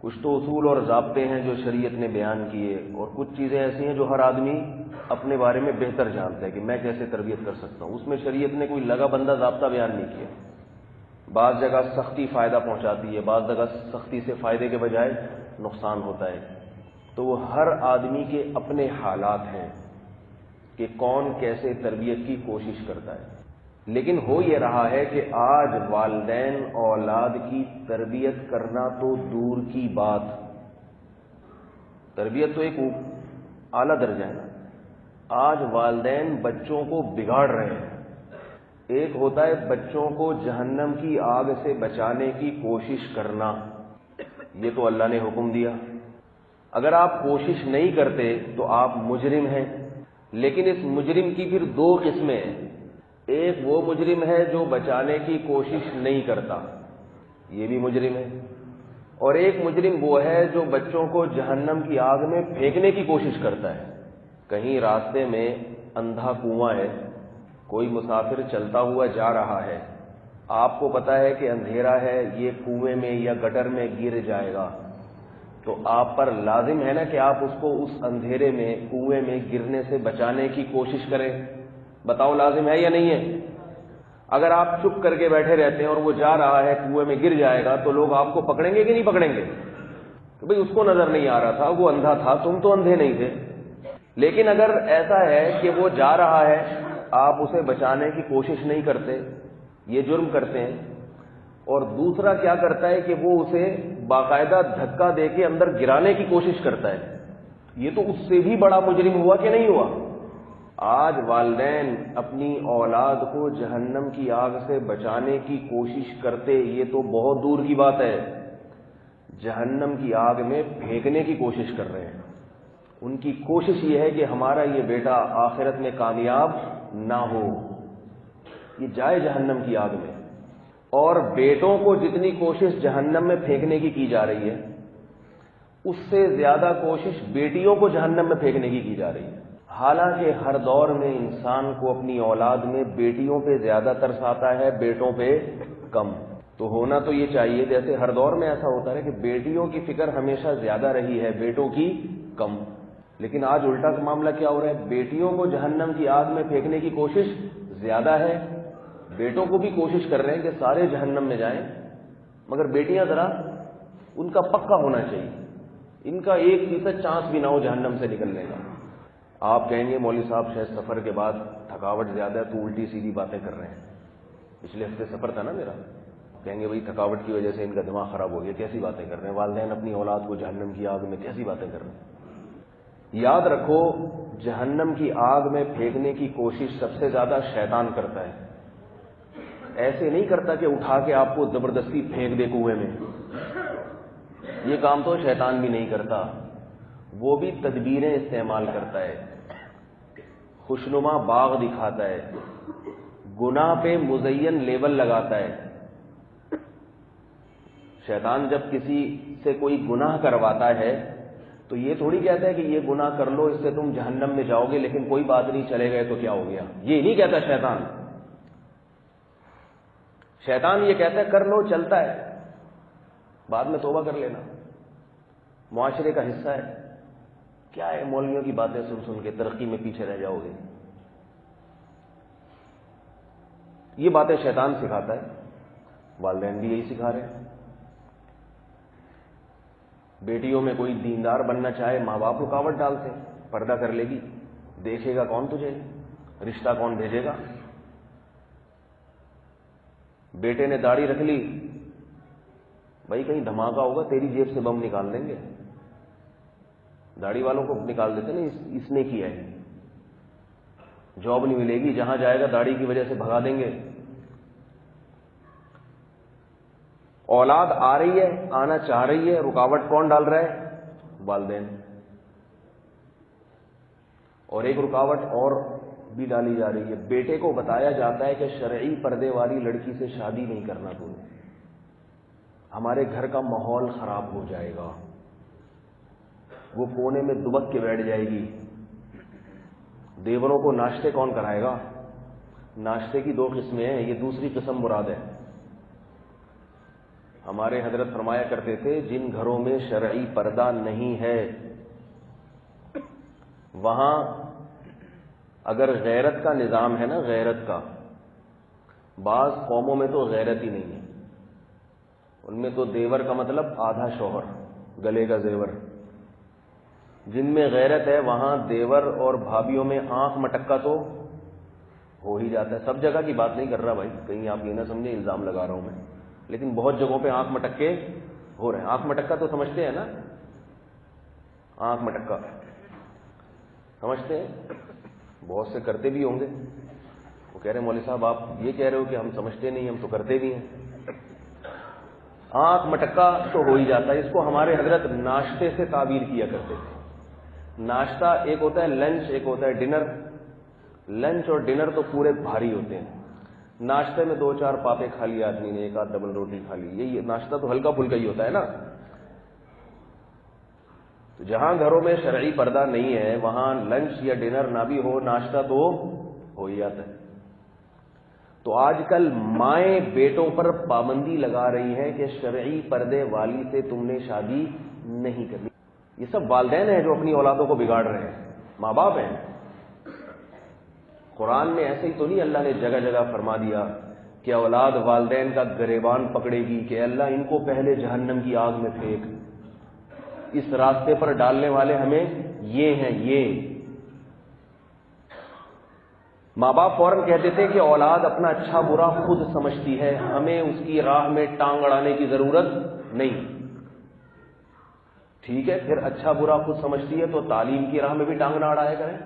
کچھ تو اصول اور ضابطے ہیں جو شریعت نے بیان کیے، اور کچھ چیزیں ایسی ہیں جو ہر آدمی اپنے بارے میں بہتر جانتا ہے کہ میں کیسے تربیت کر سکتا ہوں. اس میں شریعت نے کوئی لگا بندہ ضابطہ بیان نہیں کیا. بعض جگہ سختی فائدہ پہنچاتی ہے، بعض جگہ سختی سے فائدے کے بجائے نقصان ہوتا ہے. تو وہ ہر آدمی کے اپنے حالات ہیں کہ کون کیسے تربیت کی کوشش کرتا ہے. لیکن ہو یہ رہا ہے کہ آج والدین اولاد کی تربیت کرنا تو دور کی بات، تربیت تو ایک اعلیٰ درجہ ہے نا، آج والدین بچوں کو بگاڑ رہے ہیں. ایک ہوتا ہے بچوں کو جہنم کی آگ سے بچانے کی کوشش کرنا، یہ تو اللہ نے حکم دیا. اگر آپ کوشش نہیں کرتے تو آپ مجرم ہیں. لیکن اس مجرم کی پھر دو قسمیں ہیں. ایک وہ مجرم ہے جو بچانے کی کوشش نہیں کرتا، یہ بھی مجرم ہے. اور ایک مجرم وہ ہے جو بچوں کو جہنم کی آگ میں پھینکنے کی کوشش کرتا ہے. کہیں راستے میں اندھا کنواں ہے، کوئی مسافر چلتا ہوا جا رہا ہے، آپ کو پتا ہے کہ اندھیرا ہے، یہ کنویں میں یا گٹر میں گر جائے گا، تو آپ پر لازم ہے نا کہ آپ اس کو اس اندھیرے میں کنویں میں گرنے سے بچانے کی کوشش کریں. بتاؤ لازم ہے یا نہیں ہے؟ اگر آپ چپ کر کے بیٹھے رہتے ہیں اور وہ جا رہا ہے کنویں میں گر جائے گا تو لوگ آپ کو پکڑیں گے کہ نہیں پکڑیں گے؟ کہ بھئی اس کو نظر نہیں آ رہا تھا، وہ اندھا تھا، تم تو اندھے نہیں تھے. لیکن اگر ایسا ہے کہ وہ جا رہا ہے، آپ اسے بچانے کی کوشش نہیں کرتے، یہ جرم کرتے ہیں. اور دوسرا کیا کرتا ہے کہ وہ اسے باقاعدہ دھکا دے کے اندر گرانے کی کوشش کرتا ہے، یہ تو اس سے بھی بڑا مجرم ہوا کہ نہیں ہوا؟ آج والدین اپنی اولاد کو جہنم کی آگ سے بچانے کی کوشش کرتے، یہ تو بہت دور کی بات ہے، جہنم کی آگ میں پھینکنے کی کوشش کر رہے ہیں. ان کی کوشش یہ ہے کہ ہمارا یہ بیٹا آخرت میں کامیاب نہ ہو، یہ جائے جہنم کی آگ میں. اور بیٹوں کو جتنی کوشش جہنم میں پھینکنے کی جا رہی ہے، اس سے زیادہ کوشش بیٹیوں کو جہنم میں پھینکنے کی جا رہی ہے. حالانکہ ہر دور میں انسان کو اپنی اولاد میں بیٹیوں پہ زیادہ ترس آتا ہے، بیٹوں پہ کم. تو ہونا تو یہ چاہیے جیسے ہر دور میں ایسا ہوتا ہے کہ بیٹیوں کی فکر ہمیشہ زیادہ رہی ہے، بیٹوں کی کم. لیکن آج الٹا کا معاملہ کیا ہو رہا ہے؟ بیٹیوں کو جہنم کی آگ میں پھینکنے کی کوشش زیادہ ہے، بیٹوں کو بھی کوشش کر رہے ہیں کہ سارے جہنم میں جائیں، مگر بیٹیاں ذرا ان کا پکا ہونا چاہیے، ان کا 1% چانس بھی نہ ہو جہنم سے نکلنے کا. آپ کہیں گے مولوی صاحب شاید سفر کے بعد تھکاوٹ زیادہ ہے تو الٹی سیدھی باتیں کر رہے ہیں. پچھلے ہفتے سفر تھا نا میرا، کہیں گے بھائی تھکاوٹ کی وجہ سے ان کا دماغ خراب ہو گیا، کیسی باتیں کر رہے ہیں، والدین اپنی اولاد کو جہنم کی آگ میں کیسی باتیں کر رہے ہیں. یاد رکھو جہنم کی آگ میں پھینکنے کی کوشش سب سے زیادہ شیطان کرتا ہے. ایسے نہیں کرتا کہ اٹھا کے آپ کو زبردستی پھینک دے کنویں میں، یہ کام تو شیطان بھی نہیں کرتا. وہ بھی تدبیریں استعمال کرتا ہے، خوشنما باغ دکھاتا ہے، گناہ پہ مزین لیبل لگاتا ہے. شیطان جب کسی سے کوئی گناہ کرواتا ہے تو یہ تھوڑی کہتا ہے کہ یہ گناہ کر لو اس سے تم جہنم میں جاؤ گے، لیکن کوئی بات نہیں چلے گئے تو کیا ہو گیا، یہ نہیں کہتا شیطان. شیطان یہ کہتا ہے کر لو، چلتا ہے، بعد میں توبہ کر لینا، معاشرے کا حصہ ہے. کیا ہے مولویوں کی باتیں سن سن کے ترقی میں پیچھے رہ جاؤ گے؟ یہ باتیں شیطان سکھاتا ہے، والدین بھی یہی سکھا رہے ہیں. بیٹیوں میں کوئی دیندار بننا چاہے، ماں باپ رکاوٹ ڈالتے ہیں، پردہ کر لے گی، دیکھے گا کون تجھے، رشتہ کون بھیجے گا. بیٹے نے داڑھی رکھ لی، بھائی کہیں دھماکہ ہوگا تیری جیب سے بم نکال دیں گے. داڑھی والوں کو نکال دیتے نا، اس نے کیا ہے، جاب نہیں ملے گی، جہاں جائے گا داڑھی کی وجہ سے بھگا دیں گے. اولاد آ رہی ہے، آنا چاہ رہی ہے، رکاوٹ کون ڈال رہا ہے؟ والدین. اور ایک رکاوٹ اور بھی ڈالی جا رہی ہے، بیٹے کو بتایا جاتا ہے کہ شرعی پردے والی لڑکی سے شادی نہیں کرنا تو ہمارے گھر کا ماحول خراب ہو جائے گا، وہ کونے میں دبک کے بیٹھ جائے گی. دیوروں کو ناشتے کون کرائے گا؟ ناشتے کی 2 قسمیں ہیں، یہ دوسری قسم مراد ہے. ہمارے حضرت فرمایا کرتے تھے جن گھروں میں شرعی پردہ نہیں ہے وہاں اگر غیرت کا نظام ہے نا، غیرت کا، بعض قوموں میں تو غیرت ہی نہیں ہے، ان میں تو دیور کا مطلب آدھا شوہر، گلے کا زیور۔ جن میں غیرت ہے وہاں دیور اور بھابھیوں میں آنکھ مٹکا تو ہو ہی جاتا ہے۔ سب جگہ کی بات نہیں کر رہا بھائی، کہیں آپ یہ نہ سمجھیں الزام لگا رہا ہوں میں، لیکن بہت جگہوں پہ آنکھ مٹکے ہو رہے ہیں۔ آنکھ مٹکا تو سمجھتے ہیں نا، آنکھ مٹکا سمجھتے ہیں، بہت سے کرتے بھی ہوں گے۔ وہ کہہ رہے ہیں مولوی صاحب آپ یہ کہہ رہے ہو کہ ہم سمجھتے نہیں، ہم تو کرتے بھی ہیں۔ آنکھ مٹکا تو ہو ہی جاتا ہے، اس کو ہمارے حضرت ناشتے سے تعبیر کیا کرتے تھے۔ ناشتہ ایک ہوتا ہے لنچ، ایک ہوتا ہے ڈنر۔ لنچ اور ڈنر تو پورے بھاری ہوتے ہیں، ناشتے میں 2-4 پاپے کھا لی آدمی نے، 1 آدھ ڈبل روٹی کھا لی، یہی ناشتہ تو ہلکا پھلکا ہی ہوتا ہے نا۔ تو جہاں گھروں میں شرعی پردہ نہیں ہے وہاں لنچ یا ڈنر نہ بھی ہو، ناشتہ تو ہو ہی جاتا ہے۔ تو آج کل مائیں بیٹوں پر پابندی لگا رہی ہیں کہ شرعی پردے والی سے تم نے شادی نہیں کرنی۔ یہ سب والدین ہیں جو اپنی اولادوں کو بگاڑ رہے ہیں، ماں باپ ہیں۔ قرآن میں ایسے ہی تو نہیں اللہ نے جگہ جگہ فرما دیا کہ اولاد والدین کا گریبان پکڑے گی کہ اللہ ان کو پہلے جہنم کی آگ میں پھینک، اس راستے پر ڈالنے والے ہمیں یہ ہیں۔ یہ ماں باپ فوراً کہہ دیتے کہ اولاد اپنا اچھا برا خود سمجھتی ہے، ہمیں اس کی راہ میں ٹانگ اڑانے کی ضرورت نہیں۔ ٹھیک ہے، پھر اچھا برا خود سمجھتی ہے تو تعلیم کی راہ میں بھی ٹانگ نہ اڑایا کریں،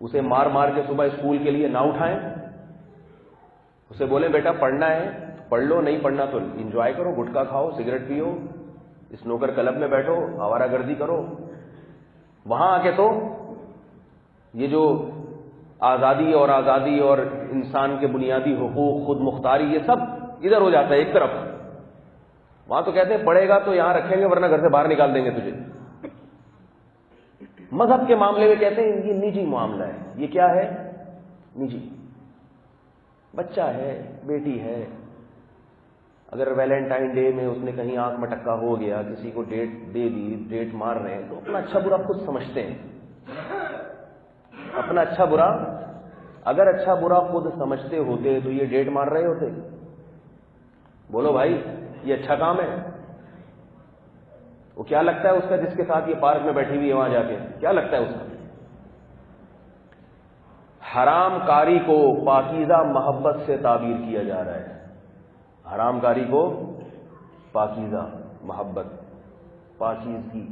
اسے مار مار کے صبح اسکول کے لیے نہ اٹھائیں، اسے بولیں بیٹا پڑھنا ہے پڑھ لو، نہیں پڑھنا تو انجوائے کرو، گٹکا کھاؤ، سگریٹ پیو، اسنوکر کلب میں بیٹھو، آوارہ گردی کرو۔ وہاں آ کے تو یہ جو آزادی اور انسان کے بنیادی حقوق، خود مختاری، یہ سب ادھر ہو جاتا ہے ایک طرف۔ وہاں تو کہتے ہیں پڑھے گا تو یہاں رکھیں گے ورنہ گھر سے باہر نکال دیں گے تجھے۔ مذہب کے معاملے میں کہتے ہیں یہ نجی معاملہ ہے، یہ کیا ہے؟ نجی۔ بچہ ہے، بیٹی ہے، اگر ویلنٹائن ڈے میں اس نے کہیں آنکھ مٹکا ہو گیا، کسی کو ڈیٹ دے دی، ڈیٹ مار رہے ہیں، تو اپنا اچھا برا خود سمجھتے ہیں، اپنا اچھا برا۔ اگر اچھا برا خود سمجھتے ہوتے تو یہ ڈیٹ مار رہے ہوتے؟ بولو بھائی، یہ اچھا کام ہے؟ وہ کیا لگتا ہے اس کا جس کے ساتھ یہ پارک میں بیٹھی ہوئی ہے وہاں جا کے، کیا لگتا ہے اس کا؟ حرام کاری کو پاکیزہ محبت سے تعبیر کیا جا رہا ہے، حرام کاری کو پاکیزہ محبت، پاکیزگی۔